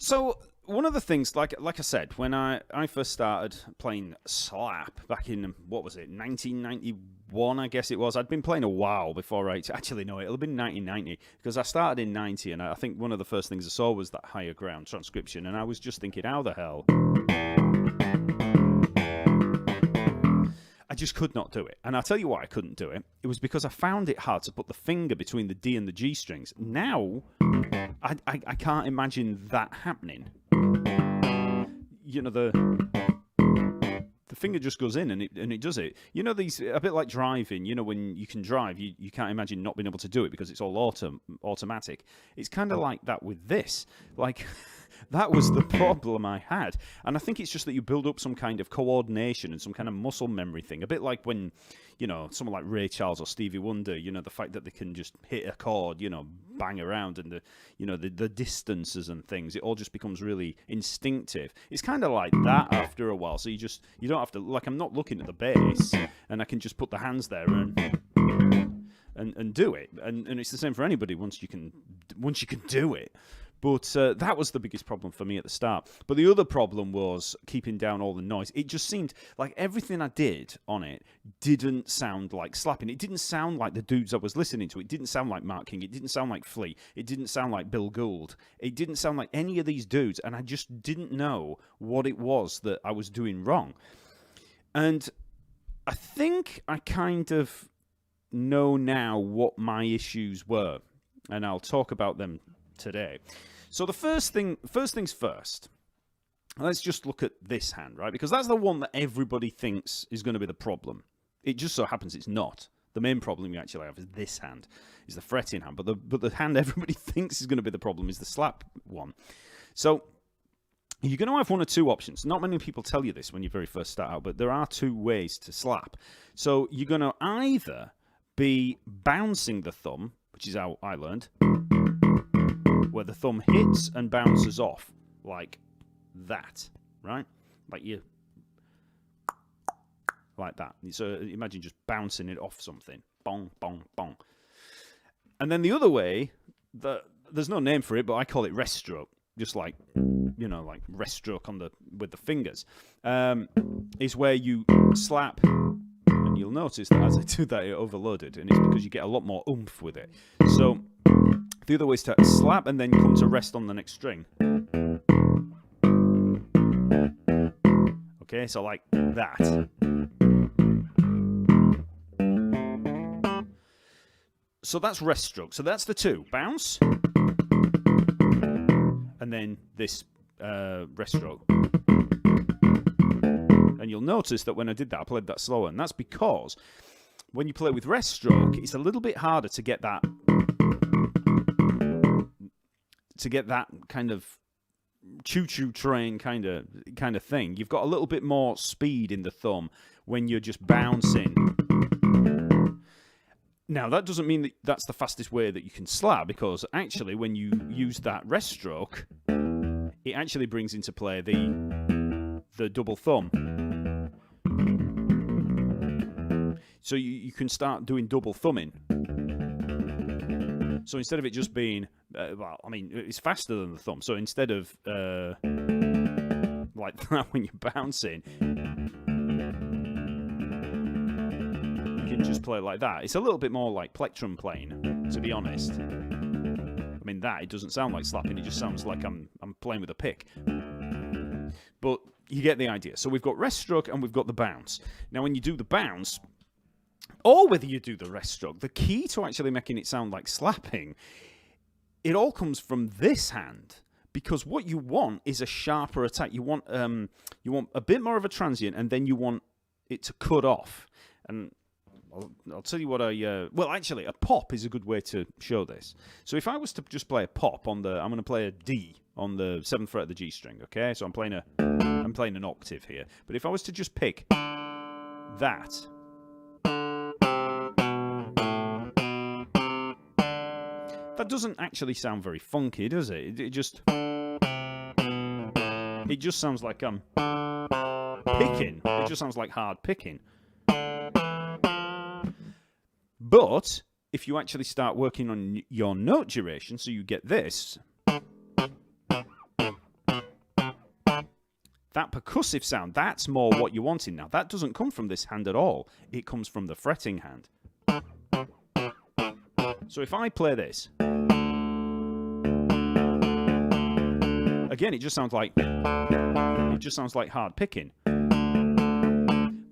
So one of the things, like I said, when I first started playing slap back in, what was it, 1991, I guess it was. I'd been playing a while before actually no, it'll have been 1990 because I started in 90, and I think one of the first things I saw was that higher ground transcription, and I was just thinking, how the hell? I just could not do it. And I'll tell you why I couldn't do it. It was because I found it hard to put the finger between the D and the G strings. Now, I can't imagine that happening. You know, the finger just goes in and it does it. You know, these, a bit like driving, you know, when you can drive, you can't imagine not being able to do it because it's all automatic. It's kind of like that with this. Like... That was the problem I had. And I think it's just that you build up some kind of coordination and some kind of muscle memory thing. A bit like when, you know, someone like Ray Charles or Stevie Wonder, you know, the fact that they can just hit a chord, you know, bang around, and the distances and things, it all just becomes really instinctive. It's kind of like that after a while. So you don't have to, like, I'm not looking at the bass and I can just put the hands there and do it. And it's the same for anybody once you can do it. But that was the biggest problem for me at the start. But the other problem was keeping down all the noise. It just seemed like everything I did on it didn't sound like slapping. It didn't sound like the dudes I was listening to. It didn't sound like Mark King. It didn't sound like Flea. It didn't sound like Bill Gould. It didn't sound like any of these dudes. And I just didn't know what it was that I was doing wrong. And I think I kind of know now what my issues were. And I'll talk about them today. So the first things first, let's just look at this hand, right? Because that's the one that everybody thinks is going to be the problem. It just so happens it's not. The main problem you actually have is this hand, is the fretting hand. But the hand everybody thinks is going to be the problem is the slap one. So you're going to have one or two options. Not many people tell you this when you very first start out, but there are two ways to slap. So you're going to either be bouncing the thumb, which is how I learned, where the thumb hits and bounces off, like that, right? Like that. So imagine just bouncing it off something. Bong, bong, bong. And then the other way, there's no name for it, but I call it rest stroke. Just like, you know, like rest stroke with the fingers. Is where you slap, and you'll notice that as I do that, it overloaded, and it's because you get a lot more oomph with it. So the other way is to slap and then come to rest on the next string. Okay, so like that. So that's rest stroke. So that's the two. Bounce. And then this rest stroke. And you'll notice that when I did that, I played that slower. And that's because when you play with rest stroke, it's a little bit harder to get that kind of choo-choo train kind of thing. You've got a little bit more speed in the thumb when you're just bouncing. Now, that doesn't mean that that's the fastest way that you can slap, because actually when you use that rest stroke, it actually brings into play the double thumb. So you can start doing double thumbing. So instead of it just being, it's faster than the thumb. So instead of like that when you're bouncing, you can just play like that. It's a little bit more like plectrum playing, to be honest. I mean, it doesn't sound like slapping. It just sounds like I'm playing with a pick. But you get the idea. So we've got rest stroke and we've got the bounce. Now, when you do the bounce, or whether you do the rest stroke, the key to actually making it sound like slapping, it all comes from this hand, because what you want is a sharper attack. You want a bit more of a transient, and then you want it to cut off. And I'll tell you what actually, a pop is a good way to show this. So if I was to just play a pop I'm going to play a D on the 7th fret of the G string, okay? So I'm playing an octave here. But if I was to just pick that, that doesn't actually sound very funky, does it? It just sounds like I'm picking. It just sounds like hard picking. But if you actually start working on your note duration, so you get this, That percussive sound, that's more what you're wanting now. That doesn't come from this hand at all. It comes from the fretting hand. So if I play this, again, it just sounds like hard picking.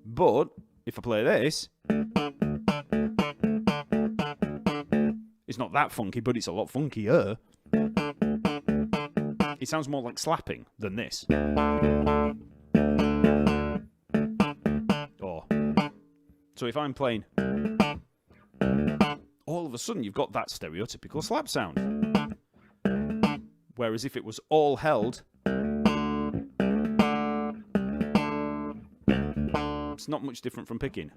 But if I play this, it's not that funky, but it's a lot funkier. It sounds more like slapping than this. Or, so if I'm playing, all of a sudden you've got that stereotypical slap sound. Whereas if it was all held, it's not much different from picking.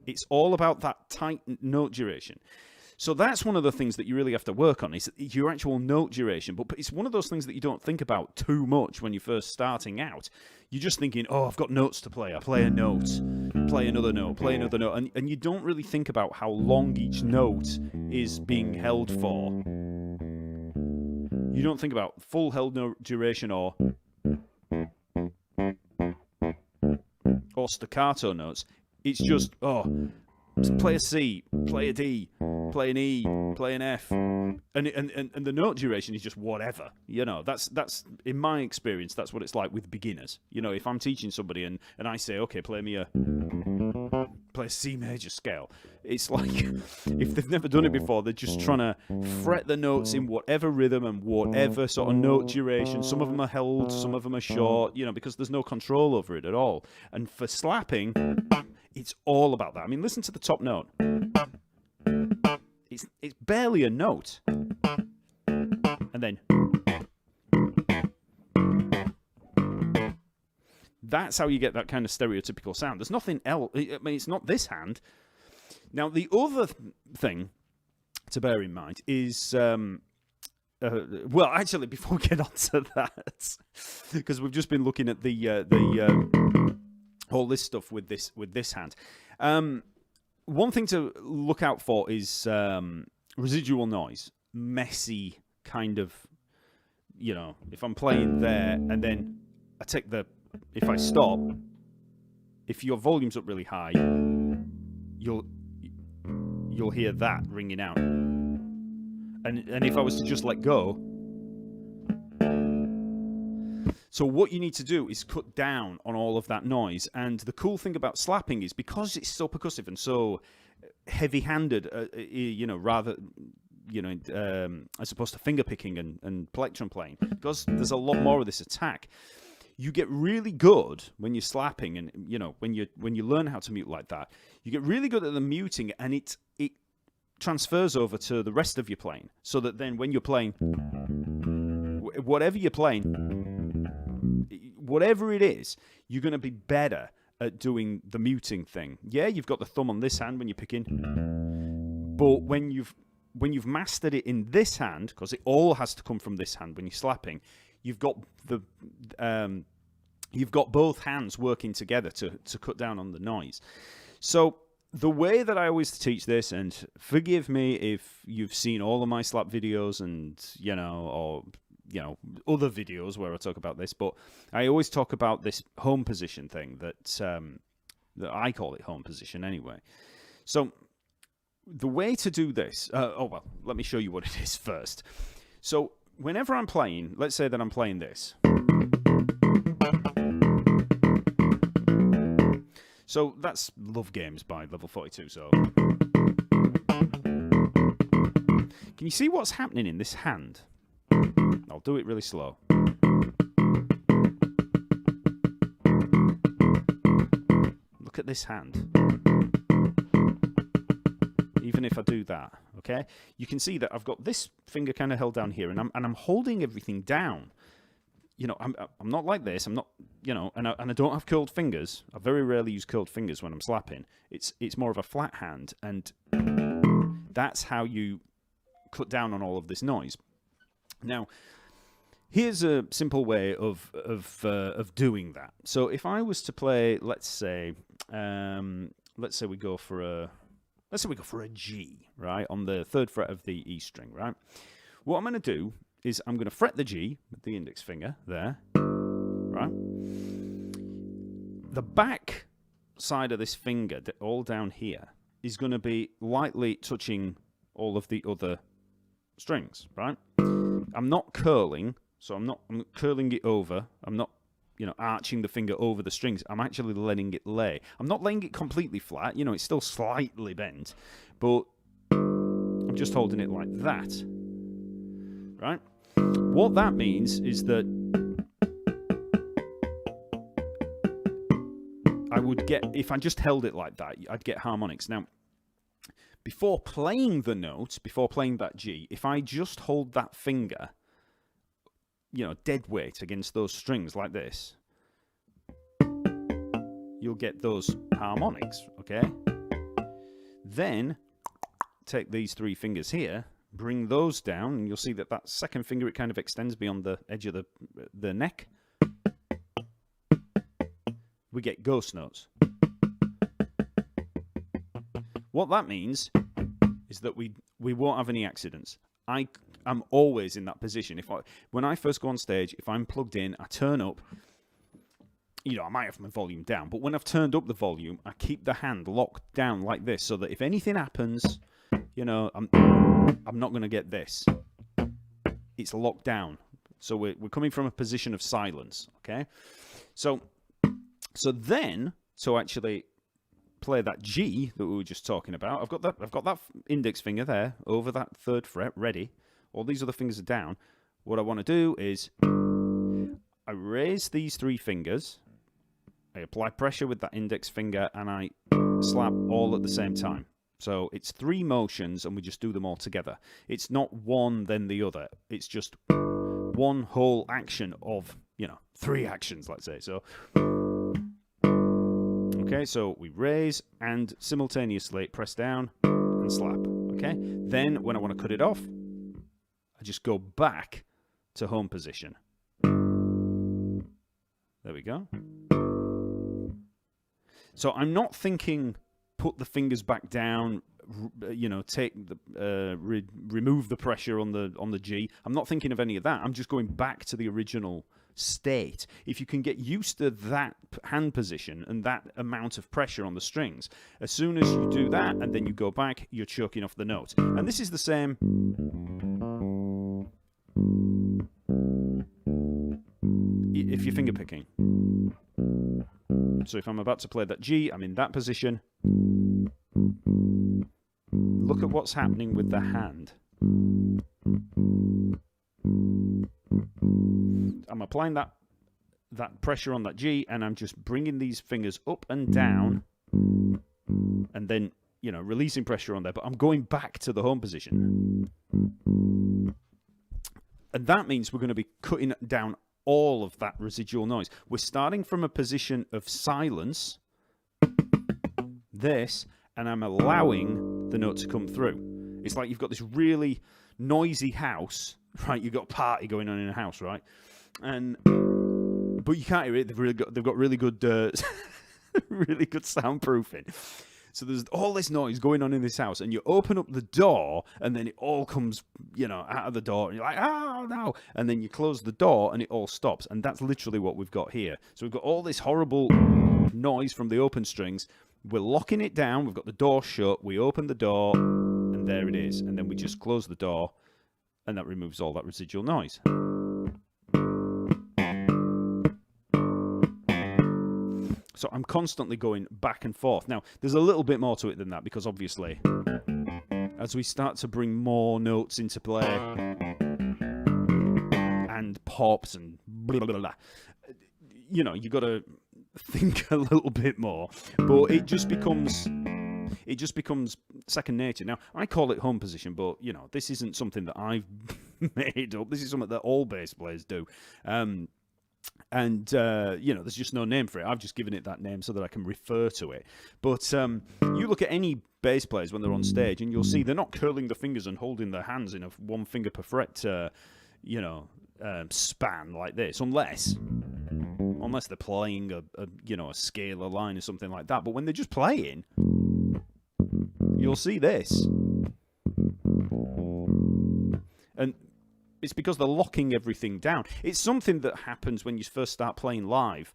It's all about that tight note duration. So that's one of the things that you really have to work on, is your actual note duration. But it's one of those things that you don't think about too much when you're first starting out. You're just thinking, oh, I've got notes to play. I play a note, play another note, play another note. And you don't really think about how long each note is being held for. You don't think about full held note duration or staccato notes. It's just, play a C, play a D, play an E, play an F, and the note duration is just whatever. You know, that's in my experience, that's what it's like with beginners. You know, if I'm teaching somebody and I say, okay, play a C major scale, it's like if they've never done it before, they're just trying to fret the notes in whatever rhythm and whatever sort of note duration. Some of them are held, some of them are short. You know, because there's no control over it at all. And for slapping, it's all about that. I mean, listen to the top note. It's barely a note. And then that's how you get that kind of stereotypical sound. There's nothing else. I mean, it's not this hand. Now, the other thing to bear in mind is, well, actually, before we get on to that, because we've just been looking at the all this stuff with this hand. One thing to look out for is residual noise, messy kind of, you know, if I'm playing there and then I take if I stop, if your volume's up really high, you'll hear that ringing out. And if I was to just let go, so what you need to do is cut down on all of that noise. And the cool thing about slapping is because it's so percussive and so heavy-handed, you know, rather, you know, as opposed to finger picking and plectrum playing, because there's a lot more of this attack. You get really good when you're slapping, and you know, when you learn how to mute like that, you get really good at the muting, and it transfers over to the rest of your playing, so that then when you're playing, whatever you're playing, whatever it is, you're going to be better at doing the muting thing. Yeah, you've got the thumb on this hand when you're picking, but when you've mastered it in this hand, because it all has to come from this hand when you're slapping, you've got both hands working together to cut down on the noise. So the way that I always teach this, and forgive me if you've seen all of my slap videos and, you know, or, you know, other videos where I talk about this, but I always talk about this home position thing that I call it home position anyway. So the way to do this, well, let me show you what it is first. So whenever I'm playing, let's say that I'm playing this. So that's Love Games by Level 42. So can you see what's happening in this hand? I'll do it really slow. Look at this hand. Even if I do that, okay? You can see that I've got this finger kind of held down here, and I'm holding everything down. You know, I'm not like this. I'm not, you know, and I don't have curled fingers. I very rarely use curled fingers when I'm slapping. It's more of a flat hand, and that's how you cut down on all of this noise. Now, here's a simple way of doing that. So if I was to play, let's say we go for a G, right, on the 3rd fret of the E string, right? What I'm going to do is I'm going to fret the G with the index finger there, right? The back side of this finger, all down here, is going to be lightly touching all of the other strings, right? I'm not curling, so I'm curling it over. I'm not, arching the finger over the strings. I'm actually letting it lay. I'm not laying it completely flat. It's still slightly bent, but I'm just holding it like that, right? What that means is that I would get, if I just held it like that, I'd get harmonics. Now, before playing the note, before playing that G, if I just hold that finger, dead weight against those strings like this, you'll get those harmonics, okay? Then, take these 3 fingers here, bring those down, and you'll see that that second finger, it kind of extends beyond the edge of the neck. We get ghost notes. What that means is that we won't have any accidents. I'm always in that position. When I first go on stage, if I'm plugged in, I turn up, I might have my volume down, but when I've turned up the volume, I keep the hand locked down like this, so that if anything happens, I'm not going to get this. It's locked down. So we're coming from a position of silence, okay? So actually play that G that we were just talking about, I've got that index finger there over that 3rd fret, ready. All these other fingers are down. What I want to do is I raise these 3 fingers, I apply pressure with that index finger, and I slap all at the same time. So it's 3 motions, and we just do them all together. It's not one then the other. It's just one whole action of 3 actions, let's say. So okay, so we raise and simultaneously press down and slap. Okay, then when I want to cut it off, I just go back to home position. There we go. So I'm not thinking put the fingers back down, take the remove the pressure on the G. I'm not thinking of any of that. I'm just going back to the original state. If you can get used to that hand position and that amount of pressure on the strings, as soon as you do that and then you go back, you're choking off the note. And this is the same if you're finger picking. So if I'm about to play that G, I'm in that position. Look at what's happening with the hand. I'm applying that pressure on that G, and I'm just bringing these fingers up and down, and then, releasing pressure on there, but I'm going back to the home position. And that means we're going to be cutting down all of that residual noise. We're starting from a position of silence, and I'm allowing the note to come through. It's like you've got this really noisy house, right? You've got a party going on in a house, right? But you can't hear it. They've got really good really good soundproofing. So there's all this noise going on in this house, and you open up the door, and then it all comes, out of the door, and you're like, oh, no. And then you close the door, and it all stops. And that's literally what we've got here. So we've got all this horrible noise from the open strings. We're locking it down. We've got the door shut. We open the door, and there it is. And then we just close the door, and that removes all that residual noise. So I'm constantly going back and forth. Now, there's a little bit more to it than that, because obviously, as we start to bring more notes into play, and pops and blah, blah, blah, you've got to think a little bit more. But it just becomes second nature. Now, I call it home position, but, this isn't something that I've made up. This is something that all bass players do. There's just no name for it. I've just given it that name so that I can refer to it. But you look at any bass players when they're on stage, and you'll see they're not curling the fingers and holding their hands in a 1 finger per fret, span like this, unless they're playing a scalar line or something like that. But when they're just playing, you'll see this. And it's because they're locking everything down. It's something that happens when you first start playing live,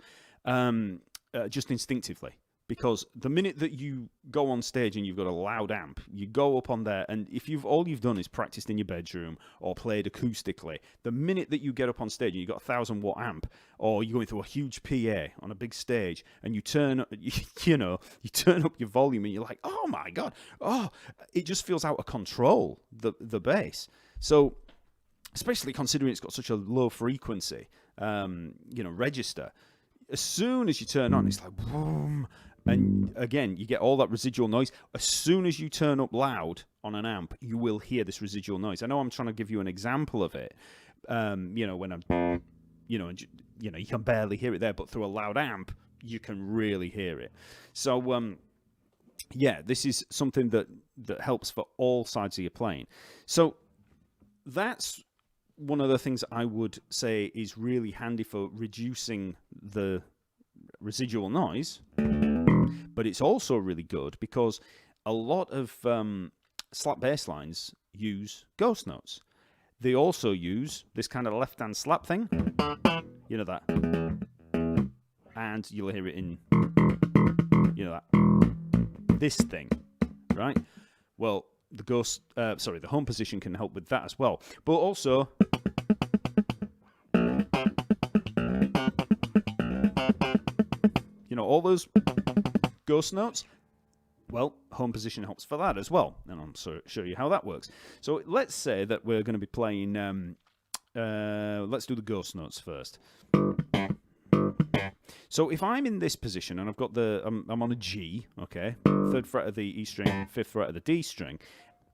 just instinctively. Because the minute that you go on stage and you've got a loud amp, you go up on there, and if all you've done is practiced in your bedroom or played acoustically, the minute that you get up on stage and you've got a 1,000-watt amp, or you're going through a huge PA on a big stage, and you turn, you turn up your volume, and you're like, oh my god, it just feels out of control, the bass. So, especially considering it's got such a low frequency, register. As soon as you turn on, it's like boom. And again, you get all that residual noise. As soon as you turn up loud on an amp, you will hear this residual noise. I know I'm trying to give you an example of it. When I'm, you can barely hear it there, but through a loud amp, you can really hear it. So, this is something that helps for all sides of your playing. So that's one of the things I would say is really handy for reducing the residual noise. But it's also really good because a lot of slap bass lines use ghost notes. They also use this kind of left-hand slap thing. You know that. And you'll hear it in, this thing, right? Well, the home position can help with that as well. But also, all those ghost notes, well, home position helps for that as well. And I'll show you how that works. So let's say that we're going to be playing, let's do the ghost notes first. So if I'm in this position and I've got I'm on a G, okay, 3rd fret of the E string, 5th fret of the D string,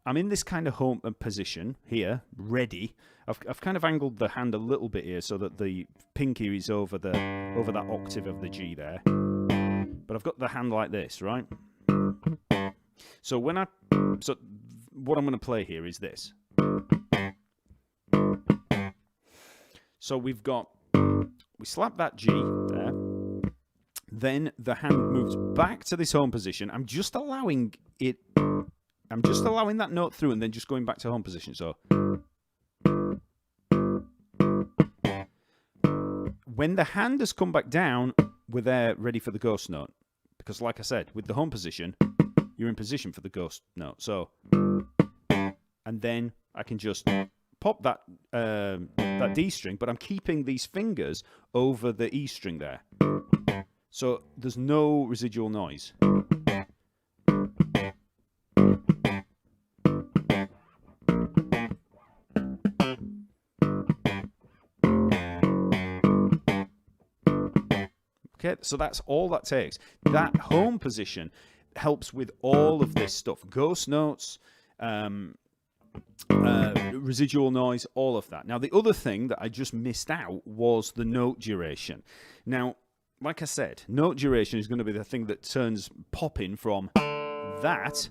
I'm in this kind of home position here, ready. I've kind of angled the hand a little bit here so that the pinky is over that octave of the G there. But I've got the hand like this, right? So what I'm going to play here is this. So we slap that G there. Then the hand moves back to this home position. I'm just allowing that note through and then just going back to home position. So when the hand has come back down, we're there ready for the ghost note. Because like I said, with the home position, you're in position for the ghost note. So, and then I can just pop that D string, but I'm keeping these fingers over the E string there. So there's no residual noise. Okay, so that's all that takes. That home position helps with all of this stuff. Ghost notes, residual noise, all of that. Now, the other thing that I just missed out was the note duration. Now, like I said, note duration is going to be the thing that turns popping from that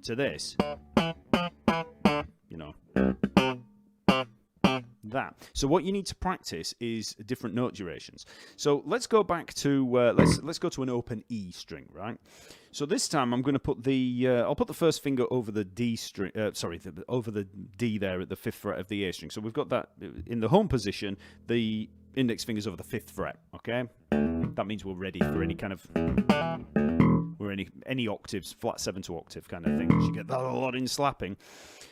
to this. That. So what you need to practice is different note durations. So let's go back to let's go to an open E string, right? So this time I'm going to put I'll put the first finger over the D string. Over the D there at the 5th fret of the A string. So we've got that in the home position. The index finger's over the 5th fret. Okay, that means we're ready for any kind of any octaves, flat 7 to octave kind of thing. You get that a lot in slapping.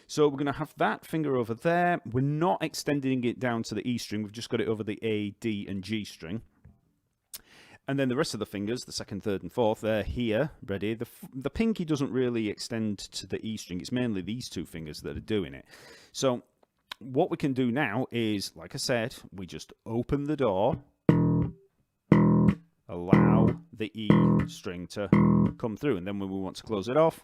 So we're going to have that finger over there. We're not extending it down to the E string. We've just got it over the A, D, and G string. And then the rest of the fingers, the 2nd, 3rd, and 4th, they're here, ready. The pinky doesn't really extend to the E string. It's mainly these 2 fingers that are doing it. So what we can do now is, like I said, we just open the door, allow the E string to come through. And then when we want to close it off,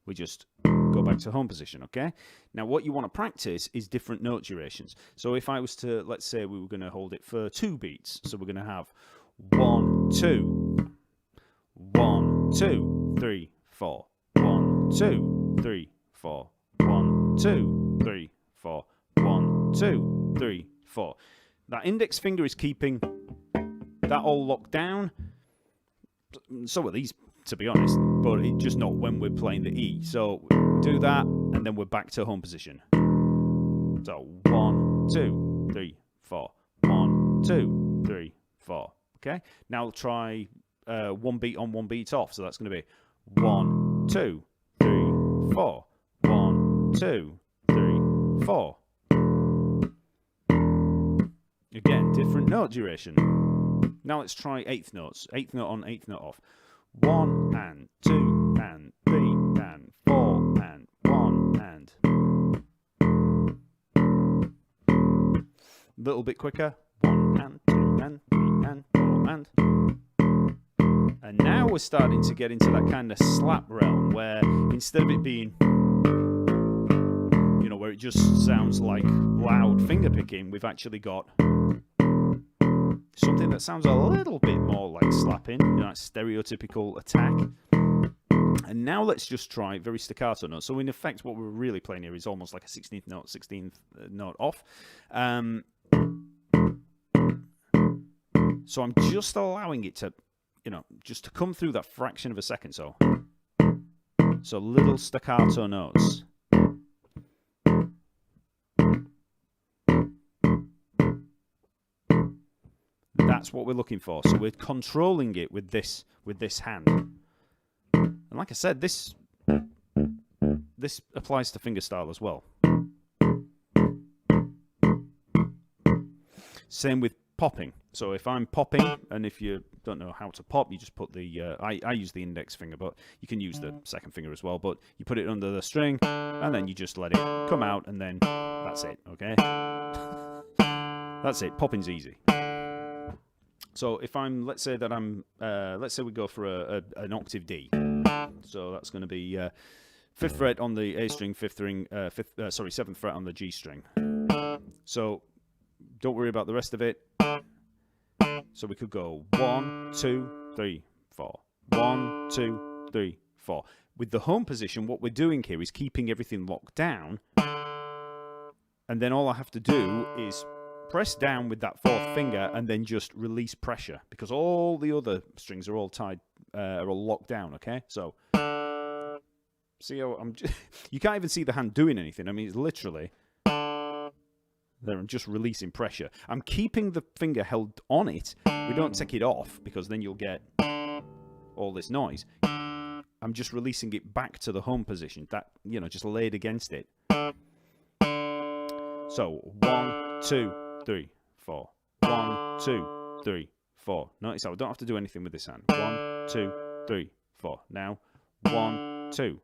we just go back to home position, okay? Now, what you want to practice is different note durations. So if I was to, let's say we were going to hold it for 2 beats. So we're going to have 1, 2, 1, 2, 3, 4, 1, 2, 3, 4, 1, 2, 3, 4, 1, 2, 3, 4. That index finger is keeping that all locked down. So are these, to be honest, but it's just not when we're playing the E. So we do that, and then we're back to home position. So 1, 2, 3, 4. 1, 2, 3, 4. Okay. Now we'll try one beat on, one beat off. So that's going to be 1, 2, 3, 4. 1, 2, 3, 4. Again, different note duration. Now let's try eighth notes. Eighth note on, eighth note off. 1 and 2 and 3 and 4 and 1 and. A little bit quicker. 1 and 2 and 3 and 4 and. And now we're starting to get into that kind of slap realm where instead of it being, you know, where it just sounds like loud finger picking, we've actually got something that sounds a little bit more like slapping, you know, that stereotypical attack. And now let's just try very staccato notes. So in effect, what we're really playing here is almost like a 16th note, 16th note off. So I'm just allowing it to, you know, just to come through that fraction of a second. So little staccato notes. That's what we're looking for. So we're controlling it with this hand. And like I said, this applies to fingerstyle as well. Same with popping. So if I'm popping, and if you don't know how to pop, you just put the, I use the index finger, but you can use the second finger as well. But you put it under the string, and then you just let it come out, and then that's it, okay? That's it. Popping's easy. So if I'm, let's say we go for an octave D. So that's going to be 5th fret on the A string, 7th fret on the G string. So don't worry about the rest of it. So we could go 1, 2, 3, 4. 1, 2, 3, 4. With the home position, what we're doing here is keeping everything locked down. And then all I have to do is press down with that 4th finger and then just release pressure, because all the other strings are all tied, are all locked down, okay? So, see how you can't even see the hand doing anything. I mean, it's literally there. I'm just releasing pressure. I'm keeping the finger held on it. We don't take it off, because then you'll get all this noise. I'm just releasing it back to the home position, that, you know, just laid against it. So, 1, 2, 3, 4. 1, 2, 3, 4. Notice how I don't have to do anything with this hand. 1, 2, 3, 4. Now, 1, 2.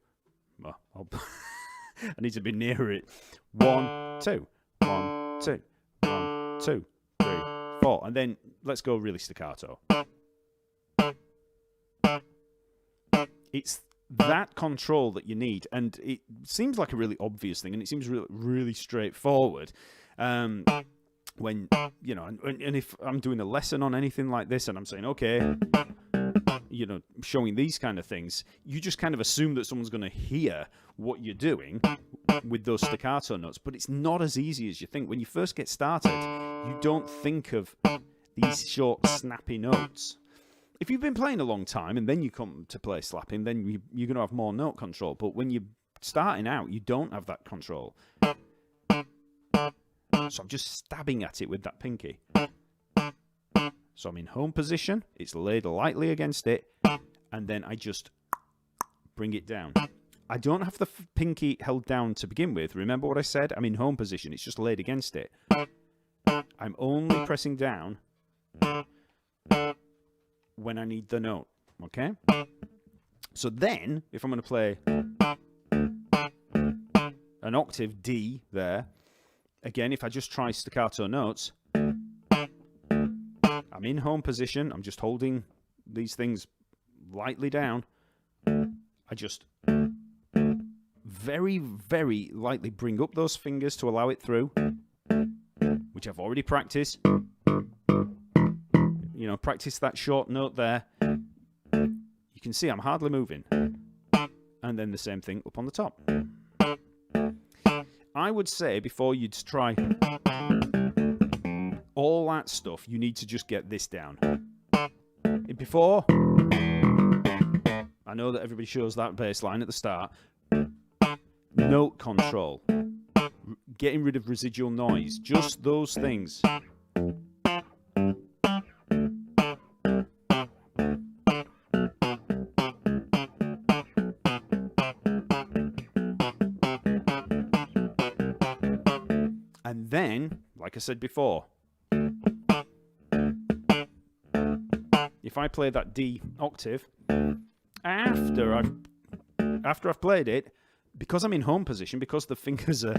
Well, I need to be near it. 1, 2. 1, 2. 1, 2, 3, 4. And then let's go really staccato. It's that control that you need, and it seems like a really obvious thing, and it seems really, really straightforward. When, you know, and if I'm doing a lesson on anything like this and I'm saying, okay, you know, showing these kind of things, you just kind of assume that someone's going to hear what you're doing with those staccato notes, but it's not as easy as you think. When you first get started, you don't think of these short, snappy notes. If you've been playing a long time and then you come to play slapping, then you're going to have more note control. But when you're starting out, you don't have that control. So I'm just stabbing at it with that pinky. So I'm in home position, it's laid lightly against it, and then I just bring it down. I don't have the pinky held down to begin with. Remember what I said? I'm in home position, it's just laid against it. I'm only pressing down when I need the note, okay? So then, if I'm going to play an octave D there, again, if I just try staccato notes, I'm in home position. I'm just holding these things lightly down. I just very, very lightly bring up those fingers to allow it through, which I've already practiced. You know, practice that short note there. You can see I'm hardly moving. And then the same thing up on the top. I would say before you'd try all that stuff, you need to just get this down. Before, I know that everybody shows that bass line at the start. Note control. getting rid of residual noise, just those things. And then, like I said before, if I play that D octave, after I've played it, because I'm in home position, because the fingers are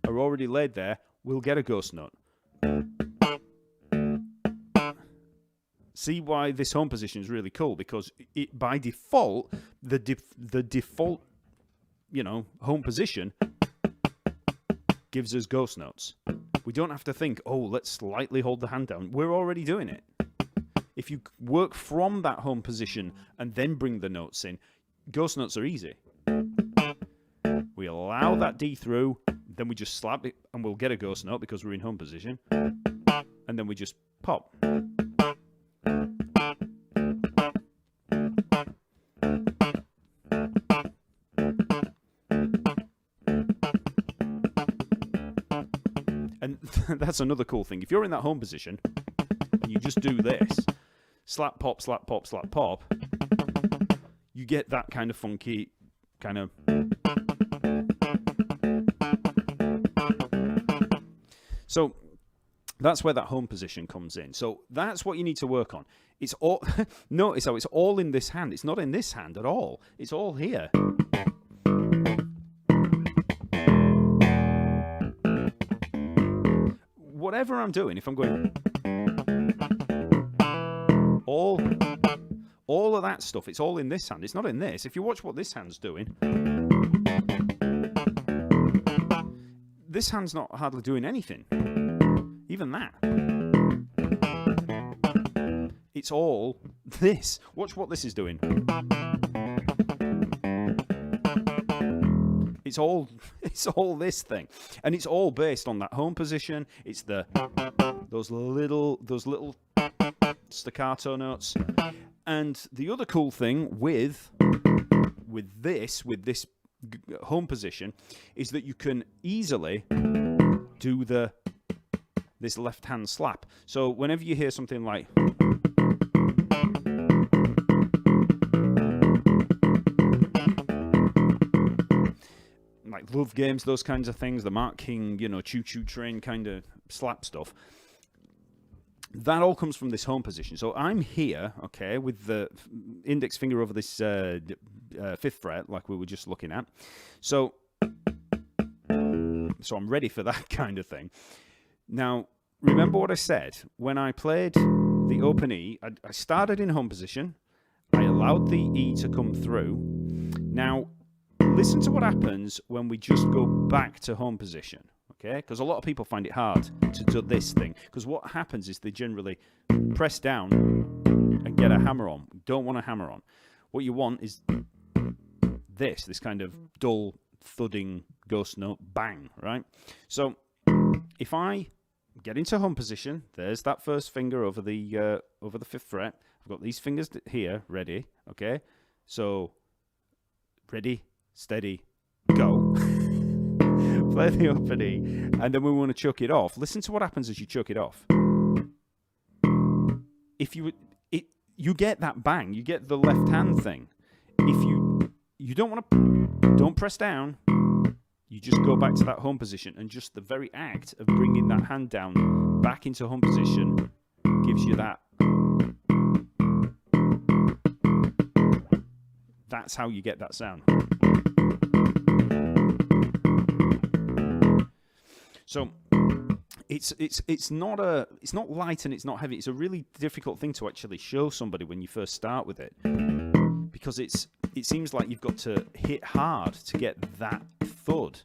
already laid there, we'll get a ghost note. See why this home position is really cool, because it, by default, the default, home position gives us ghost notes. We don't have to think, oh, let's slightly hold the hand down. We're already doing it. If you work from that home position and then bring the notes in, ghost notes are easy. We allow that D through, then we just slap it and we'll get a ghost note because we're in home position. And then we just pop. And that's another cool thing. If you're in that home position and you just do this, slap, pop, slap, pop, slap, pop, you get that kind of funky kind of... So that's where that home position comes in. So that's what you need to work on. It's all... Notice how it's all in this hand. It's not in this hand at all. It's all here. Whatever I'm doing, if I'm going... All of that stuff, it's all in this hand. It's not in this. If you watch what this hand's doing, this hand's not hardly doing anything. Even that. It's all this. Watch what this is doing. It's all this thing. And it's all based on that home position. It's those little staccato notes. And the other cool thing with this home position is that you can easily do this left hand slap. So whenever you hear something like Love Games, those kinds of things, the Mark King, choo-choo train kind of slap stuff, that all comes from this home position. So I'm here, okay, with the index finger over this 5th fret, like we were just looking at. So I'm ready for that kind of thing. Now, remember what I said? When I played the open E, I started in home position. I allowed the E to come through. Now, listen to what happens when we just go back to home position. Okay, because a lot of people find it hard to do this thing. Because what happens is they generally press down and get a hammer on. You don't want a hammer on. What you want is this kind of dull, thudding ghost note, bang, right? So if I get into home position, there's that first finger over the 5th fret. I've got these fingers here, ready, okay? So ready, steady, go. Play the open E, and then we want to chuck it off. Listen to what happens as you chuck it off. If you get that bang, you get the left hand thing. If you don't press down, you just go back to that home position, and just the very act of bringing that hand down back into home position gives you that. That's how you get that sound. So it's not light and it's not heavy. It's a really difficult thing to actually show somebody when you first start with it, because it seems like you've got to hit hard to get that thud.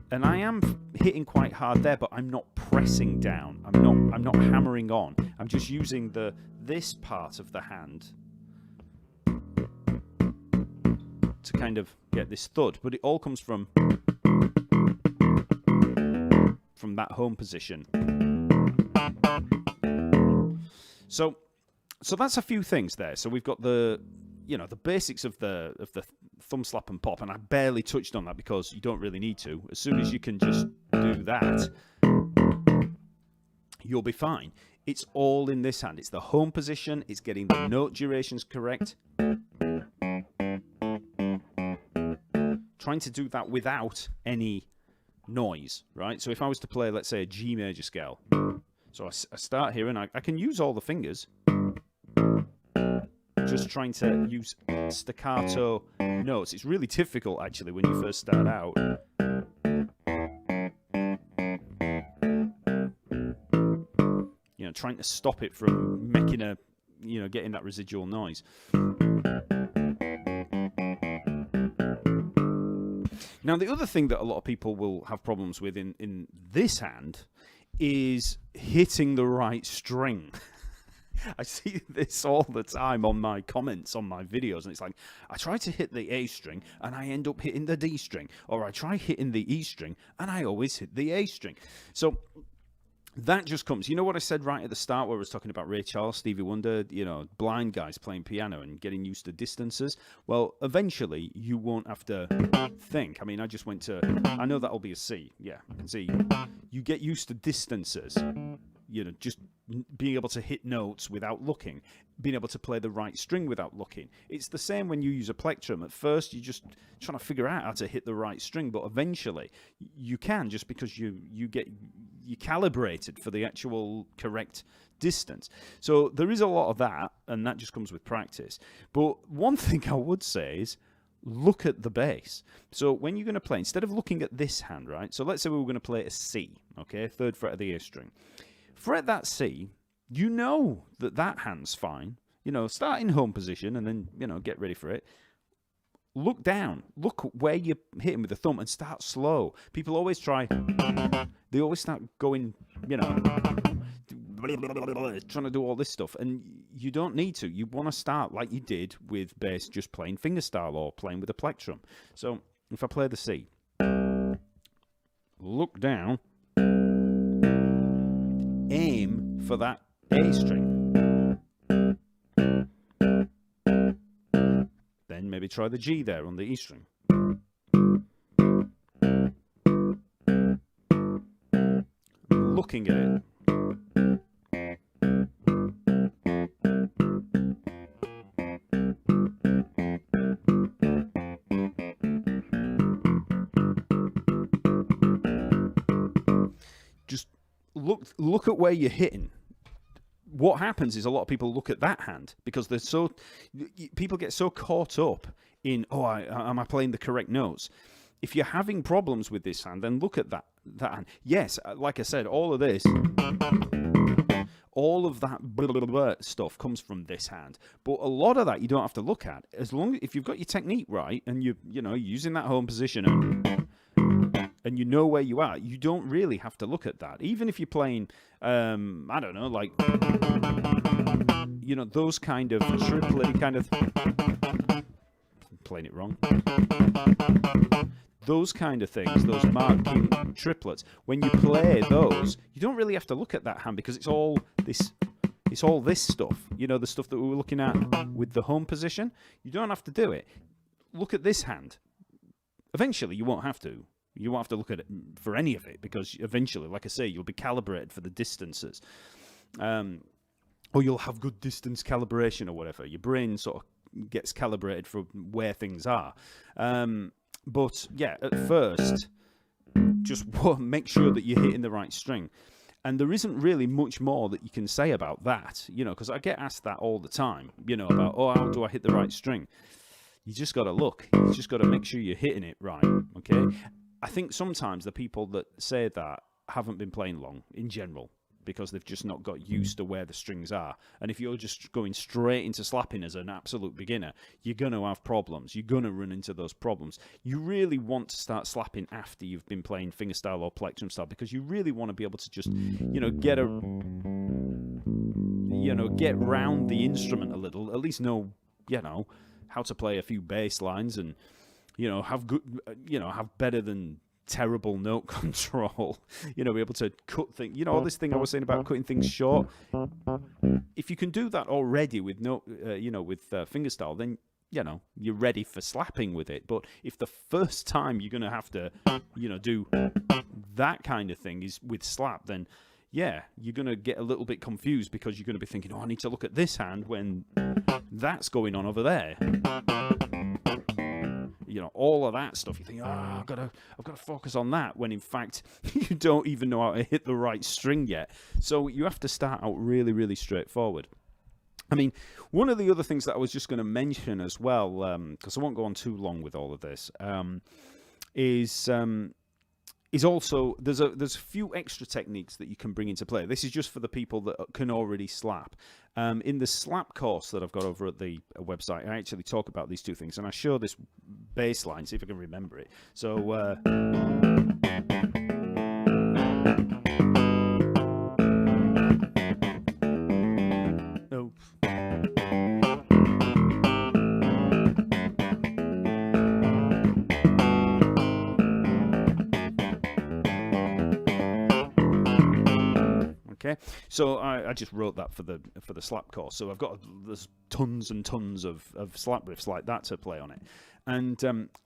And I am hitting quite hard there, but I'm not pressing down. I'm not hammering on. I'm just using this part of the hand to kind of get this thud. But it all comes from that home position. So that's a few things there. So we've got the basics of the thumb slap and pop, and I barely touched on that because you don't really need to. As soon as you can just do that, you'll be fine. It's all in this hand. It's the home position. It's getting the note durations correct. Trying to do that without any noise, right? So if I was to play, let's say, a G major scale, so I start here and I can use all the fingers, just trying to use staccato notes. It's really difficult, actually, when you first start out. You know, trying to stop it from making a, you know, getting that residual noise. Now, the other thing that a lot of people will have problems with in this hand is hitting the right string. I see this all the time on my comments on my videos, and it's like, I try to hit the A string, and I end up hitting the D string, or I try hitting the E string, and I always hit the A string. So that just comes, you know what I said right at the start where I was talking about Ray Charles, Stevie Wonder, you know, blind guys playing piano and getting used to distances? Well, eventually you won't have to think. I mean, I just went to, I know that'll be a C. Yeah, I can see. You get used to distances, you know, just being able to hit notes without looking, being able to play the right string without looking. It's the same when you use a plectrum. At first, you're just trying to figure out how to hit the right string, but eventually you can, just because you calibrated for the actual correct distance. So there is a lot of that, and that just comes with practice. But one thing I would say is look at the bass. So when you're going to play, instead of looking at this hand, right? So let's say we were going to play a C, okay, 3rd fret of the A string. Fret that C, you know that hand's fine. You know, start in home position and then, you know, get ready for it. Look down. Look where you're hitting with the thumb and start slow. People always try, they always start going, you know, trying to do all this stuff. And you don't need to. You want to start like you did with bass, just playing fingerstyle or playing with a plectrum. So if I play the C, look down, aim for that A string. Then maybe try the G there on the E string. Looking at it. Just look at where you're hitting. What happens is a lot of people look at that hand because they're so, people get so caught up in, am I playing the correct notes? If you're having problems with this hand, then look at that hand. Yes, like I said, all of this, all of that blah, blah, blah stuff comes from this hand. But a lot of that you don't have to look at. As long as if you've got your technique right and you're using that home position and you know where you are, you don't really have to look at that. Even if you're playing, I don't know, like, those kind of triplet kind of, I'm playing it wrong. Those kind of things, those marking triplets, when you play those, you don't really have to look at that hand because it's all this stuff, the stuff that we were looking at with the home position. You don't have to do it. Look at this hand. Eventually, you won't have to. You won't have to look at it for any of it because eventually, like I say, you'll be calibrated for the distances. Or you'll have good distance calibration or whatever. Your brain sort of gets calibrated for where things are. But yeah, at first, just make sure that you're hitting the right string. And there isn't really much more that you can say about that, because I get asked that all the time, about, how do I hit the right string? You just got to look. You just got to make sure you're hitting it right, okay? I think sometimes the people that say that haven't been playing long in general because they've just not got used to where the strings are. And if you're just going straight into slapping as an absolute beginner, you're going to have problems. You're going to run into those problems. You really want to start slapping after you've been playing fingerstyle or plectrum style because you really want to be able to just, get round the instrument a little, at least know, how to play a few bass lines and, have better than terrible note control, be able to cut things, all this thing I was saying about cutting things short. If you can do that already with fingerstyle, then you know, you're ready for slapping with it. But if the first time you're going to have to, you know, do that kind of thing is with slap, then yeah, you're going to get a little bit confused because you're going to be thinking, oh, I need to look at this hand when that's going on over there. You know, all of that stuff. You think, I've got to focus on that, when in fact you don't even know how to hit the right string yet. So you have to start out really, really straightforward. I mean, one of the other things that I was just going to mention as well, because I won't go on too long with all of this, is also there's a few extra techniques that you can bring into play. This is just for the people that can already slap. In the slap course that I've got over at the website, I actually talk about these two things, and I show this bass line, see if I can remember it. So okay, so I just wrote that for the slap course. So there's tons and tons of slap riffs like that to play on it, and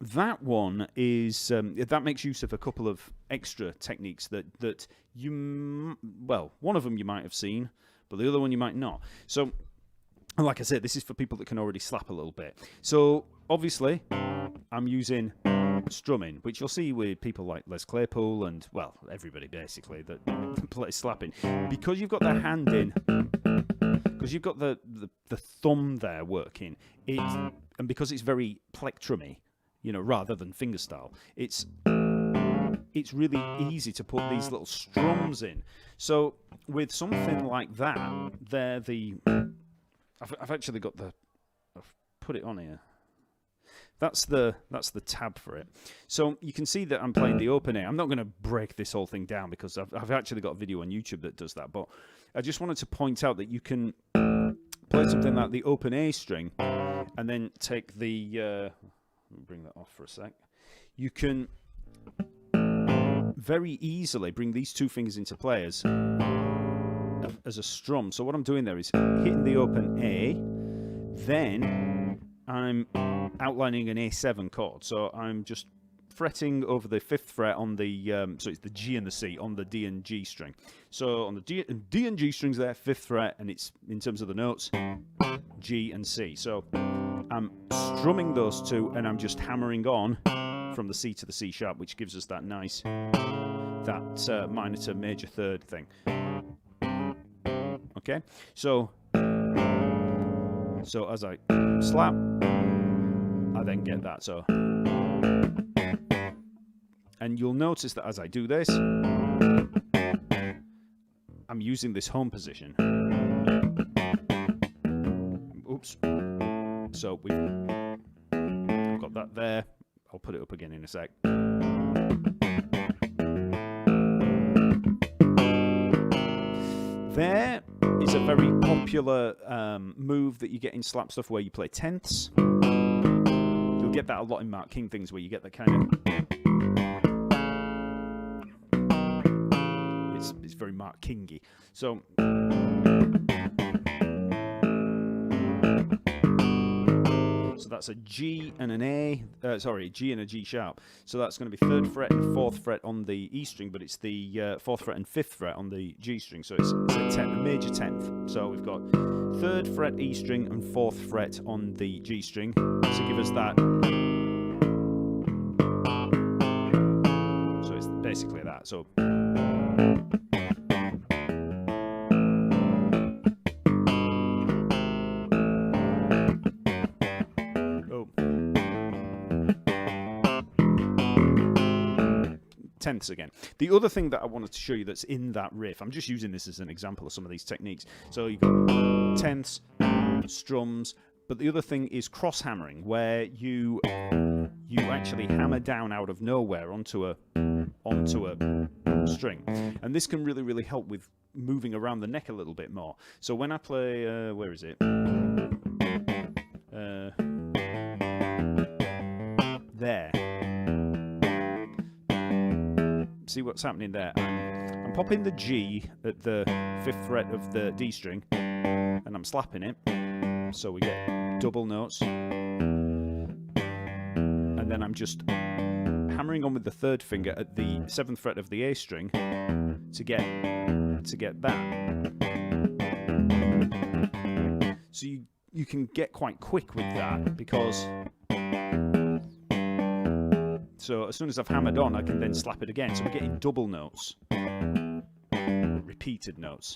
that one is that makes use of a couple of extra techniques that one of them you might have seen, but the other one you might not. So, like I said, this is for people that can already slap a little bit. So obviously, I'm using strumming, which you'll see with people like Les Claypool and, well, everybody basically that plays slapping. Because you've got the hand in, because you've got the thumb there working, and because it's very plectrumy, you know, rather than fingerstyle, it's really easy to put these little strums in. So with something like that, I've actually got I've put it on here. That's the tab for it. So you can see that I'm playing the open A. I'm not going to break this whole thing down because I've actually got a video on YouTube that does that. But I just wanted to point out that you can play something like the open A string and then take the... let me bring that off for a sec. You can very easily bring these two fingers into play as a strum. So what I'm doing there is hitting the open A, then I'm outlining an A7 chord. So I'm just fretting over the 5th fret on the, so it's the G and the C on the D and G string. So on the D and G strings there, 5th fret, and it's, in terms of the notes, G and C. So I'm strumming those two, and I'm just hammering on from the C to the C sharp, which gives us that nice, that minor to major third thing. Okay, so as I slap, I then get that. So, and you'll notice that as I do this, I'm using this home position. Oops. So I've got that there. I'll put it up again in a sec. There is a very popular move that you get in slap stuff where you play tenths. You'll get that a lot in Mark King things where you get the kind of... It's very Mark Kingy. So... So that's a G and an A, G and a G sharp. So that's going to be 3rd fret and 4th fret on the E string, but it's the 4th fret and 5th fret on the G string. So it's a major 10th. So we've got 3rd fret E string and 4th fret on the G string to give us that. So it's basically that. So. Tenths again. The other thing that I wanted to show you that's in that riff, I'm just using this as an example of some of these techniques. So you've got tenths, strums, but the other thing is cross hammering, where you actually hammer down out of nowhere onto a string, and this can really, really help with moving around the neck a little bit more. So when I play, where is it? There. See what's happening there? I'm popping the G at the 5th fret of the D string, and I'm slapping it. So we get double notes. And then I'm just hammering on with the third finger at the 7th fret of the A string to get that. So you can get quite quick with that, because so as soon as I've hammered on, I can then slap it again. So we're getting double notes, repeated notes.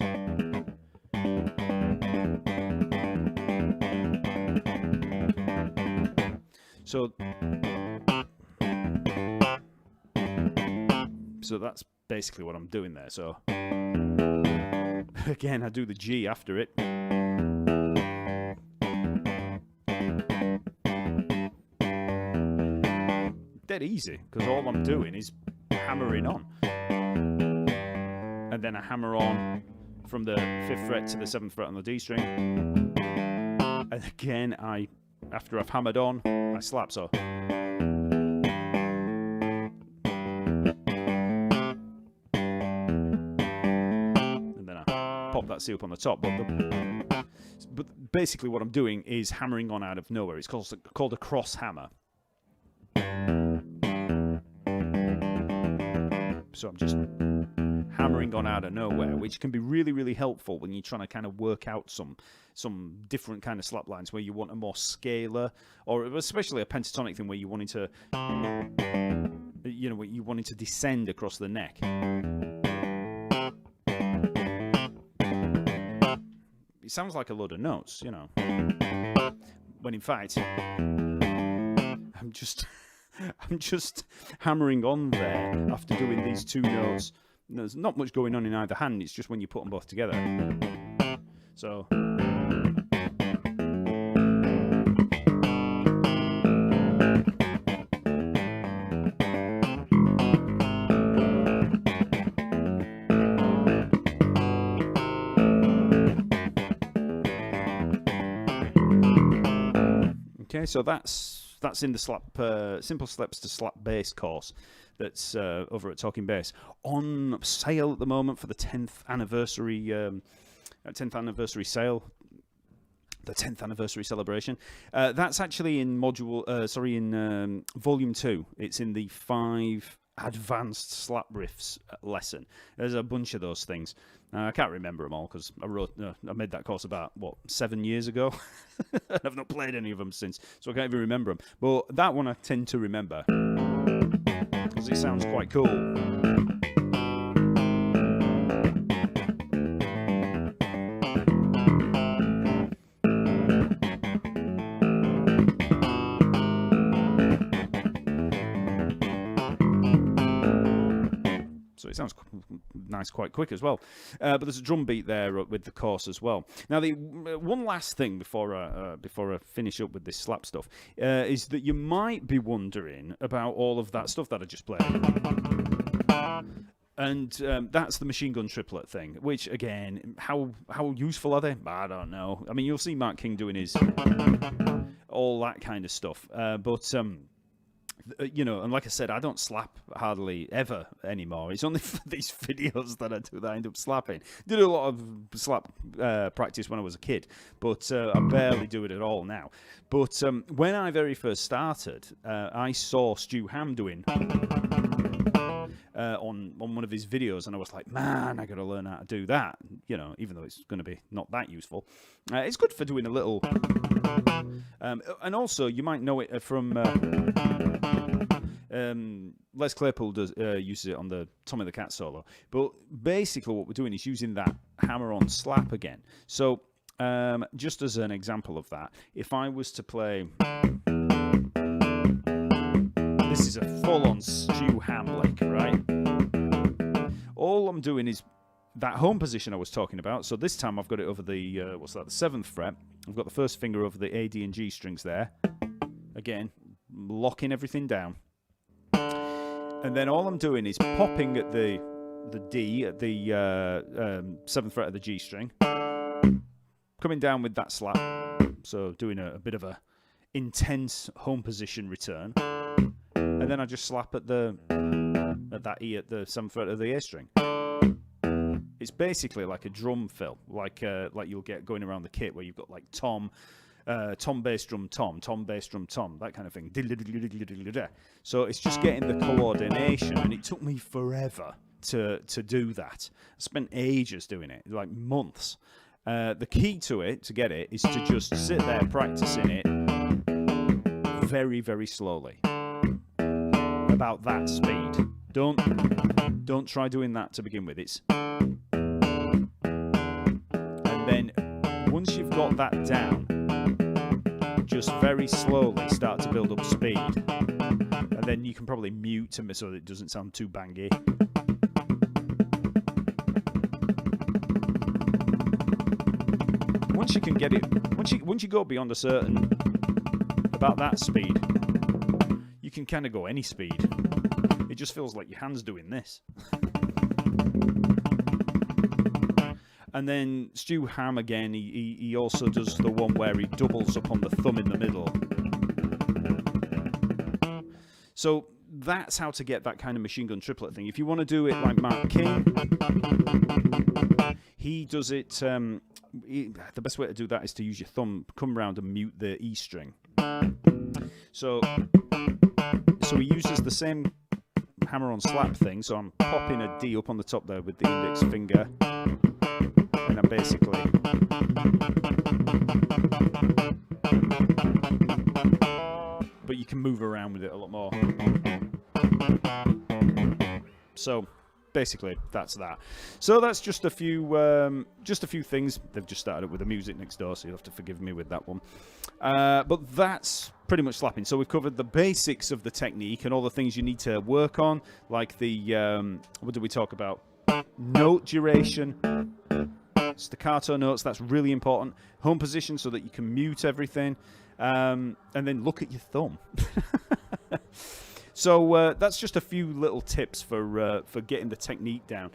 So that's basically what I'm doing there. So again, I do the G after it. Dead easy, because all I'm doing is hammering on. And then I hammer on from the 5th fret to the 7th fret on the D string. And again, after I've hammered on, I slap. So pop that C up on the top, but basically what I'm doing is hammering on out of nowhere. It's called a cross hammer. So I'm just hammering on out of nowhere, which can be really, really helpful when you're trying to kind of work out some different kind of slap lines where you want a more scalar, or especially a pentatonic thing where you wanting to, you wanting to descend across the neck. It sounds like a load of notes, when in fact I'm just hammering on there after doing these two notes. There's not much going on in either hand. It's just when you put them both together. So okay, so that's in the simple steps to slap bass course that's over at Talking Bass, on sale at the moment for the 10th anniversary sale, the 10th anniversary celebration. That's actually in volume 2. It's in the 5 advanced slap riffs lesson. There's a bunch of those things. I can't remember them all because I made that course about 7 years ago. And I've not played any of them since, so I can't even remember them. But that one I tend to remember because it sounds quite cool. So it sounds nice, quite quick as well. But there's a drum beat there with the chorus as well. Now, the one last thing before I finish up with this slap stuff is that you might be wondering about all of that stuff that I just played. And that's the machine gun triplet thing, which, again, how useful are they? I don't know. I mean, you'll see Mark King doing his all that kind of stuff. And like I said, I don't slap hardly ever anymore. It's only for these videos that I end up slapping. Did a lot of slap practice when I was a kid, but I barely do it at all now. But when I very first started, I saw Stu Ham doing on one of his videos, and I was like, man, I got to learn how to do that. Even though it's going to be not that useful, it's good for doing a little. And also, you might know it from. Les Claypool uses it on the Tommy the Cat solo, but basically what we're doing is using that hammer-on slap again. So just as an example of that, if I was to play, this is a full-on Stu Ham lick, right? All I'm doing is that home position I was talking about. So this time I've got it over the the 7th fret. I've got the first finger over the A, D, and G strings there. Again, locking everything down. And then all I'm doing is popping at the D at the 7th fret of the G string, coming down with that slap, so doing a bit of a intense home position return, and then I just slap at that E at the 7th fret of the A string. It's basically like a drum fill, like you'll get going around the kit where you've got like tom, tom bass drum tom bass drum tom, that kind of thing. So it's just getting the coordination, and it took me forever to do that. I spent ages doing it, like months. The key to it, to get it, is to just sit there practicing it very, very slowly, about that speed. Don't try doing that to begin with. It's, and then once you've got that down, just very slowly start to build up speed, and then you can probably mute to so that it doesn't sound too bangy. Once you can get it, once you go beyond a certain, about that speed, you can kind of go any speed. It just feels like your hand's doing this. And then Stu Ham again, he also does the one where he doubles up on the thumb in the middle. So that's how to get that kind of machine gun triplet thing. If you want to do it like Mark King, he does it. The best way to do that is to use your thumb, come round and mute the E string. So he uses the same hammer on slap thing. So I'm popping a D up on the top there with the index finger, and I'm basically but you can move around with it a lot more. So basically that's that. So that's just a few things. They've just started it with the music next door, so you'll have to forgive me with that one. But that's pretty much slapping. So we've covered the basics of the technique and all the things you need to work on, like the what did we talk about? Note duration, staccato notes, that's really important. Home position so that you can mute everything, and then look at your thumb. So that's just a few little tips for getting the technique down.